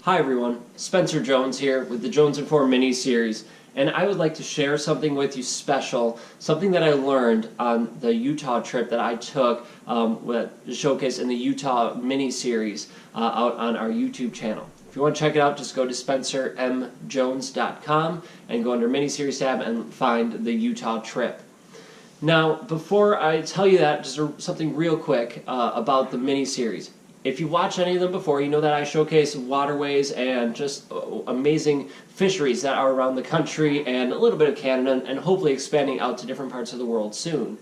Hi everyone, Spencer Jones here with the Jones and 4 mini-series, and I would like to share something with you special, something that I learned on the Utah trip that I took with the showcase in the Utah mini-series out on our YouTube channel. If you want to check it out, just go to spencermjones.com and go under mini-series tab and find the Utah trip. Now, before I tell you that, just something real quick about the mini-series. If you've watched any of them before, you know that I showcase waterways and just amazing fisheries that are around the country and a little bit of Canada and hopefully expanding out to different parts of the world soon.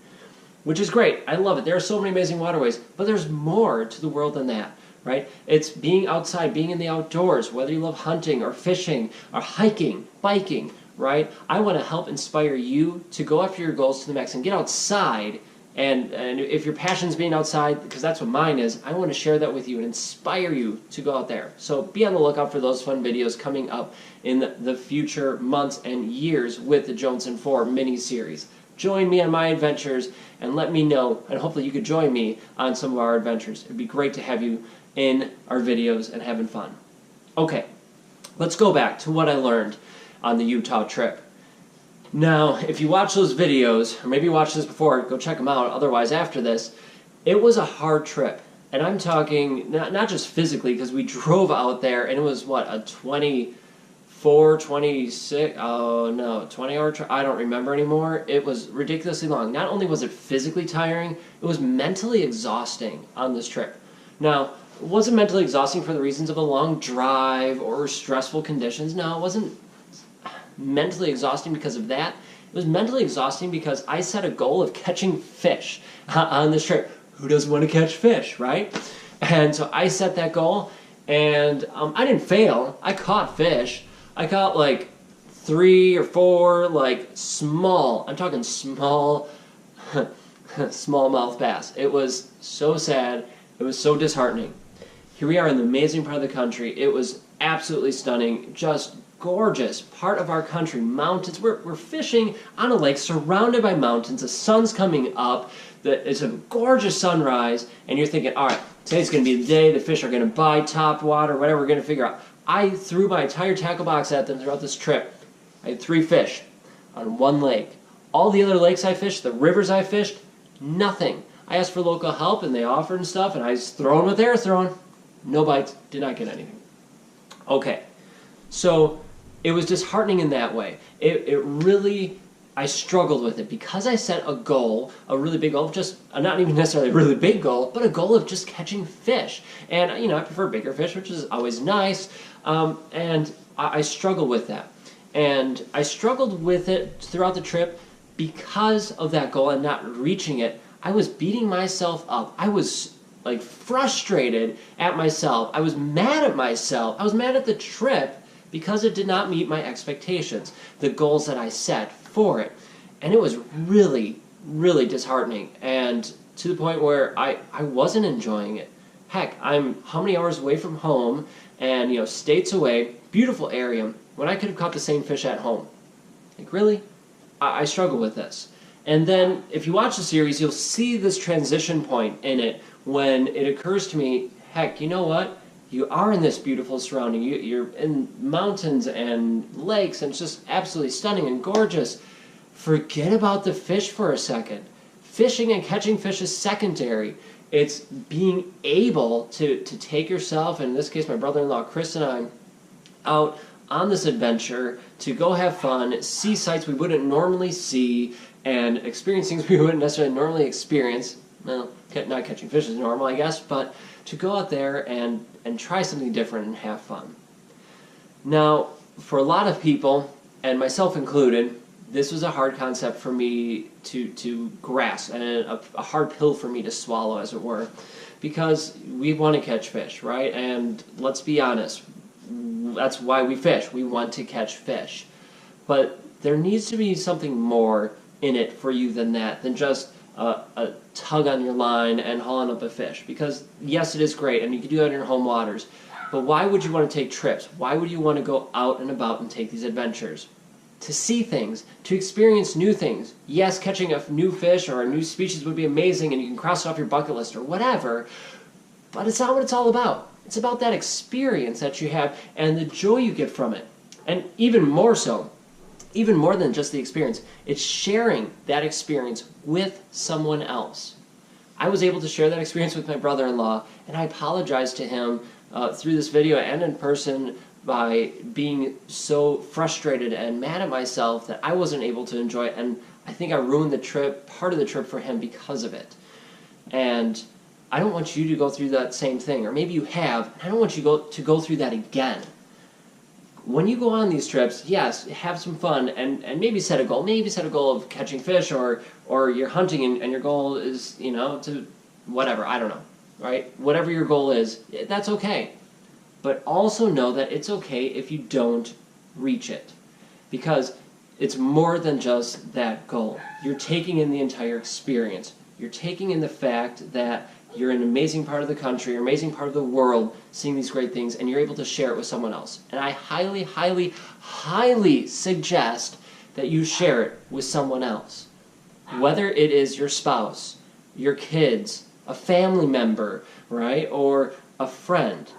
Which is great. I love it. There are so many amazing waterways, but there's more to the world than that, right? It's being outside, being in the outdoors, whether you love hunting or fishing or hiking, biking, right? I want to help inspire you to go after your goals to the max and get outside. And if your passion's being outside, because that's what mine is, I want to share that with you and inspire you to go out there. So be on the lookout for those fun videos coming up in the future months and years with the Jones and 4 mini-series. Join me on my adventures and let me know, and hopefully you could join me on some of our adventures. It'd be great to have you in our videos and having fun. Okay, let's go back to what I learned on the Utah trip. Now, if you watch those videos, or maybe you watched this before, go check them out. Otherwise, after this, it was a hard trip. And I'm talking not just physically, because we drove out there, and it was, what, a 24, 26, oh no, 20-hour trip? I don't remember anymore. It was ridiculously long. Not only was it physically tiring, it was mentally exhausting on this trip. Now, it wasn't mentally exhausting for the reasons of a long drive or stressful conditions. No, it wasn't mentally exhausting because of that. It was mentally exhausting because I set a goal of catching fish on this trip. Who doesn't want to catch fish, right? And so I set that goal, and I didn't fail. I caught fish. I caught like 3 or 4 like small, I'm talking small, smallmouth bass. It was so sad. It was so disheartening. Here we are in the amazing part of the country. It was absolutely stunning, just gorgeous part of our country, mountains. We're fishing on a lake surrounded by mountains. The sun's coming up. It's a gorgeous sunrise, and you're thinking, all right, today's going to be the day. The fish are going to bite, top water, whatever we're going to figure out. I threw my entire tackle box at them throughout this trip. I had 3 fish on one lake. All the other lakes I fished, the rivers I fished, nothing. I asked for local help, and they offered and stuff, and I was throwing what they were throwing. No bites. Did not get anything. Okay, so it was disheartening in that way. It really, I struggled with it because I set a goal, a really big goal, just not even necessarily a really big goal, but a goal of just catching fish. And you know, I prefer bigger fish, which is always nice. And I struggled with that, and I struggled with it throughout the trip because of that goal and not reaching it. I was beating myself up. I was like frustrated at myself. I was mad at myself. I was mad at the trip because it did not meet my expectations, the goals that I set for it. And it was really, really disheartening, and to the point where I wasn't enjoying it. Heck, I'm how many hours away from home, and you know, states away, beautiful area, when I could have caught the same fish at home. Like, really? I struggle with this. And then, if you watch the series, you'll see this transition point in it when it occurs to me, heck, you know what? You are in this beautiful surrounding. You're in mountains and lakes, and it's just absolutely stunning and gorgeous. Forget about the fish for a second. Fishing and catching fish is secondary. It's being able to take yourself, and in this case my brother-in-law Chris and I, out on this adventure to go have fun, see sights we wouldn't normally see, and experience things we wouldn't necessarily normally experience. Well, not catching fish is normal, I guess, but to go out there and try something different and have fun. Now, for a lot of people, and myself included, this was a hard concept for me to grasp, and a hard pill for me to swallow, as it were, because we want to catch fish, right? And let's be honest, that's why we fish. We want to catch fish. But there needs to be something more in it for you than that, than just a tug on your line and hauling up a fish. Because yes, it is great, and you can do that in your home waters, but why would you want to take trips? Why would you want to go out and about and take these adventures? To see things, to experience new things. Yes, catching a new fish or a new species would be amazing, and you can cross it off your bucket list or whatever, but it's not what it's all about. It's about that experience that you have and the joy you get from it. And even more so, even more than just the experience, it's sharing that experience with someone else. I was able to share that experience with my brother-in-law, and I apologized to him through this video and in person by being so frustrated and mad at myself that I wasn't able to enjoy it, and I think I ruined the trip, part of the trip for him because of it. And I don't want you to go through that same thing, or maybe you have, and I don't want you to go through that again. When you go on these trips, yes, have some fun and maybe set a goal. Maybe set a goal of catching fish, or you're hunting and your goal is, to whatever, I don't know, right? Whatever your goal is, that's okay. But also know that it's okay if you don't reach it, because it's more than just that goal. You're taking in the entire experience. You're taking in the fact that you're an amazing part of the country, you're an amazing part of the world, seeing these great things, and you're able to share it with someone else. And I highly, highly, highly suggest that you share it with someone else. Whether it is your spouse, your kids, a family member, right, or a friend.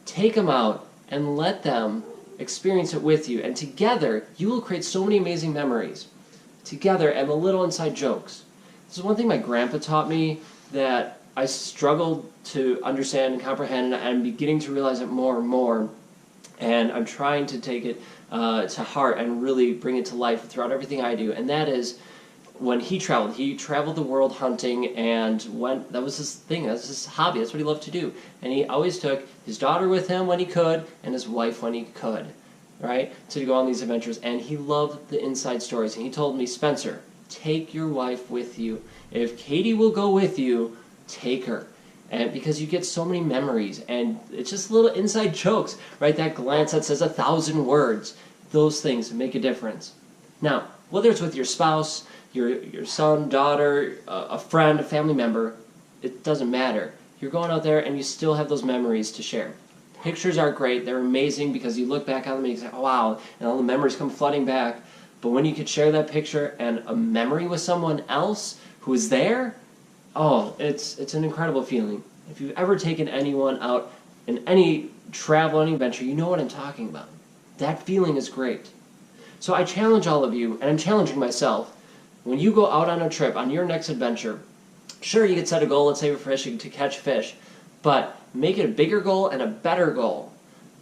Take them out and let them experience it with you. And together, you will create so many amazing memories. Together, and the little inside jokes. This is one thing my grandpa taught me that I struggled to understand and comprehend, and I'm beginning to realize it more and more, and I'm trying to take it to heart and really bring it to life throughout everything I do, and that is when he traveled the world hunting, and that was his thing, that was his hobby, that's what he loved to do, and he always took his daughter with him when he could, and his wife when he could, right, to go on these adventures, and he loved the inside stories, and he told me, Spencer, take your wife with you. If Katie will go with you, take her. And because you get so many memories, and it's just little inside jokes, right? That glance that says 1,000 words, those things make a difference. Now, whether it's with your spouse, your son, daughter, a friend, a family member, it doesn't matter. You're going out there and you still have those memories to share. Pictures are great, they're amazing because you look back on them and you say, oh, wow, and all the memories come flooding back. But when you could share that picture and a memory with someone else who is there, oh, it's an incredible feeling. If you've ever taken anyone out in any travel, any adventure, you know what I'm talking about. That feeling is great. So I challenge all of you, and I'm challenging myself, when you go out on a trip, on your next adventure, sure, you could set a goal, let's say we're fishing to catch fish, but make it a bigger goal and a better goal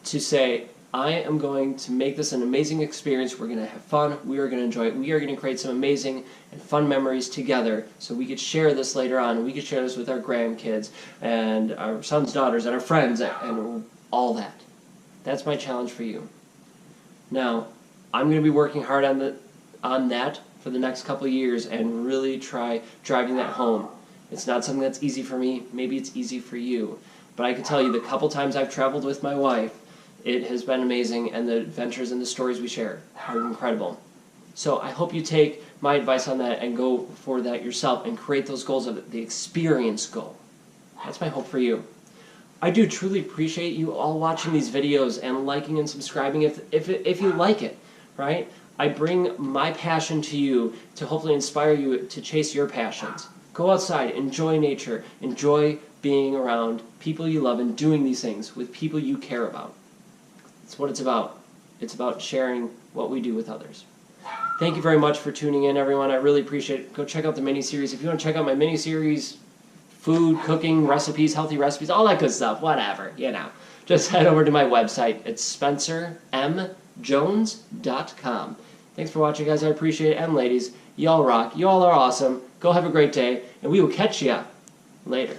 to say, I am going to make this an amazing experience. We're going to have fun. We are going to enjoy it. We are going to create some amazing and fun memories together so we could share this later on. We could share this with our grandkids and our sons, daughters, and our friends and all that. That's my challenge for you. Now, I'm going to be working hard on that for the next couple of years and really try driving that home. It's not something that's easy for me. Maybe it's easy for you. But I can tell you the couple times I've traveled with my wife, it has been amazing, and the adventures and the stories we share are incredible. So I hope you take my advice on that and go for that yourself and create those goals of the experience goal. That's my hope for you. I do truly appreciate you all watching these videos and liking and subscribing if you like it, right? I bring my passion to you to hopefully inspire you to chase your passions. Go outside, enjoy nature, enjoy being around people you love and doing these things with people you care about. That's what it's about. It's about sharing what we do with others. Thank you very much for tuning in, everyone. I really appreciate it. Go check out the mini-series. If you want to check out my mini-series, food, cooking, recipes, healthy recipes, all that good stuff, whatever, just head over to my website. It's spencermjones.com. Thanks for watching, guys. I appreciate it. And ladies, y'all rock. Y'all are awesome. Go have a great day, and we will catch ya later.